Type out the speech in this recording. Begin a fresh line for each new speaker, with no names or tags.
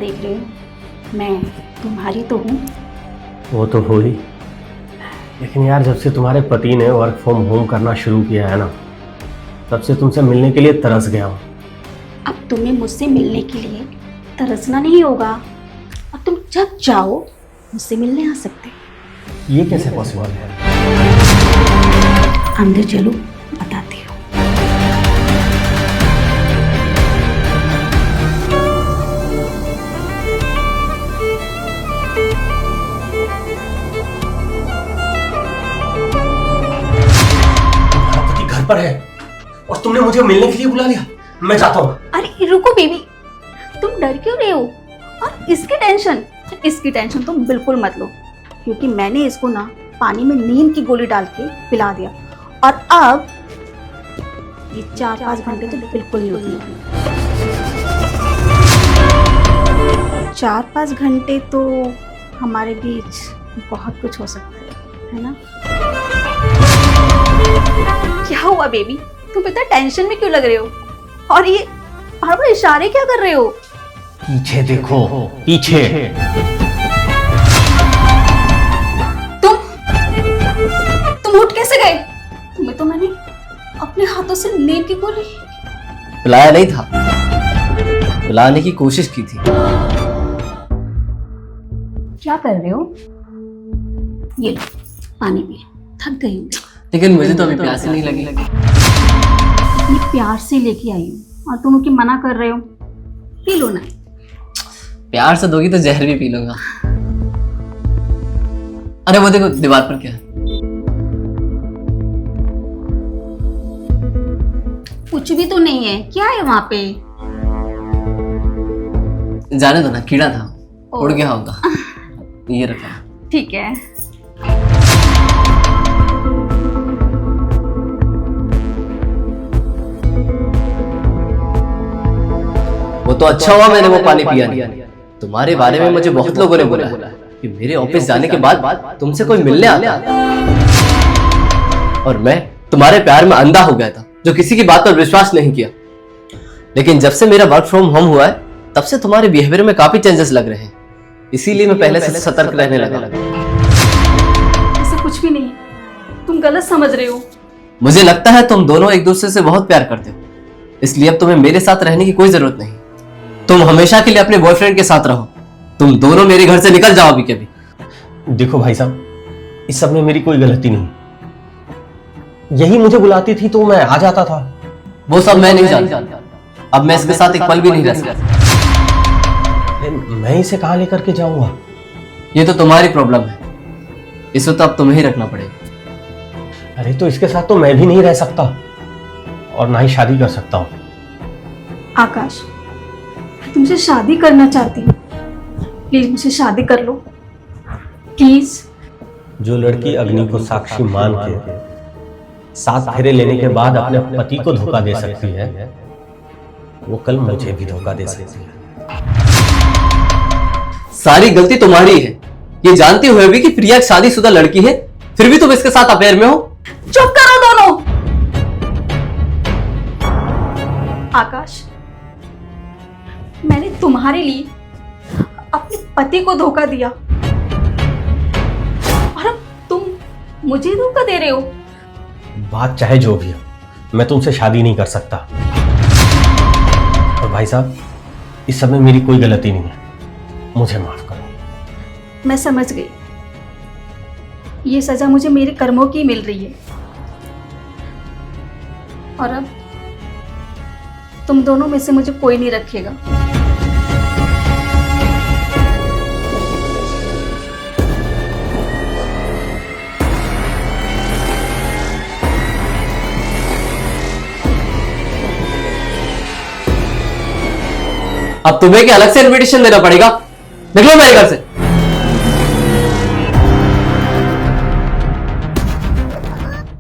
देख रहे हो, मैं तुम्हारी तो हूँ।
वो तो हो ही, लेकिन यार जब से तुम्हारे पति ने वर्क फ्रॉम होम करना शुरू किया है ना, तब से तुमसे मिलने के लिए तरस गया हूँ।
अब तुम्हें मुझसे मिलने के लिए तरसना नहीं होगा, अब तुम जब चाहो मुझसे मिलने आ सकते।
ये कैसे पॉसिबल है?
अंदर चलो, बताती हूँ।
तुम्हारा पति घर पर है और तुमने मुझे मिलने के लिए बुला लिया। मैं जाता हूँ।
अरे रुको बेबी, तुम डर क्यों रहे हो? और इसकी टेंशन तुम बिल्कुल मत लो, क्योंकि मैंने इसको ना पानी में नींद की गोली डाल के पिला दिया, और अब ये 4-5 घंटे तो बिल्कुल नहीं उठेगी। 4-5 घंटे तो हमारे बीच बहुत कुछ हो सकता है ना? क्या हुआ बेबी, तुम इतना टेंशन में क्यों लग रहे हो? और ये हर बार इशारे क्या कर रहे हो?
पीछे देखो, पीछे।
तुम उठ कैसे गए? तुम्हें तो मैंने अपने हाथों से नींद की गोली।
पिलाया नहीं था, पिलाने की कोशिश की थी।
क्या कर रहे हो? ये लो, पानी पी, थक गई हूँ।
लेकिन मुझे तो अभी प्यास ही नहीं लगी।
इतनी प्यार से लेके आई हूँ और तुम कि मना कर रहे हो। पी लो ना।
प्यार से दोगी तो जहर भी पी लूंगा। अरे वो देखो दीवार पर क्या है।
कुछ भी तो नहीं है, क्या है वहां पे?
जाने दो ना, कीड़ा था, उड़ गया होगा। ये रखा।
ठीक है।
वो तो अच्छा हुआ मैंने वो पानी पिया नहीं। तुम्हारे बारे में मुझे बहुत लोगों ने बोला कि मेरे ऑफिस जाने के बाद तुमसे कोई मिलने आता, और मैं तुम्हारे प्यार में अंधा हो गया था, जो किसी की बात पर विश्वास नहीं किया। लेकिन जब से मेरा वर्क फ्रॉम होम हुआ है, तब से तुम्हारे बिहेवियर में काफी चेंजेस लग रहे हैं, इसीलिए मैं पहले से सतर्क रहने लगा।
ऐसा कुछ भी नहीं, तुम गलत समझ रहे हो।
मुझे लगता है तुम दोनों एक दूसरे से बहुत प्यार करते हो, इसलिए अब तुम्हें मेरे साथ रहने की कोई जरूरत नहीं। तुम हमेशा के लिए अपने बॉयफ्रेंड के साथ रहो। तुम दोनों मेरे घर से निकल जाओ अभी के अभी।
देखो भाई साहब, इस सब में मेरी कोई गलती नहीं। यही मुझे बुलाती थी तो मैं आ जाता था।
वो सब मैं नहीं जानता। अब मैं इसके साथ एक पल भी नहीं रह सकता।
मैं इसे कहां लेकर के जाऊंगा?
ये तो तुम्हारी प्रॉब्लम है, इसे तो अब तुम्हें ही रखना पड़ेगा।
अरे तो इसके साथ तो मैं भी नहीं रह सकता और ना ही शादी कर सकता हूं।
आकाश, मैं तुमसे शादी करना चाहती हूँ, प्लीज मुझसे शादी कर लो, प्लीज।
जो लड़की अग्नि को साक्षी मान के 7 फेरे लेने के बाद अपने पति को धोखा दे सकती है, वो कल मुझे भी धोखा दे सकती है।
सारी गलती तुम्हारी है, ये जानते हुए भी कि प्रिया एक शादीशुदा लड़की है, फिर भी तुम इसके साथ अफेयर में हो।
चुप करो दोनों। आकाश, मैंने तुम्हारे लिए अपने पति को धोखा दिया और अब तुम मुझे धोखा दे रहे हो।
बात चाहे जो भी हो, मैं तुमसे शादी नहीं कर सकता। और भाई साहब, इस सब में मेरी कोई गलती नहीं है, मुझे माफ करो।
मैं समझ गई, ये सजा मुझे मेरे कर्मों की मिल रही है, और अब तुम दोनों में से मुझे कोई नहीं रखेगा।
अब तुम्हें क्या अलग से इनविटेशन देना पड़ेगा? निकलो मेरे घर से।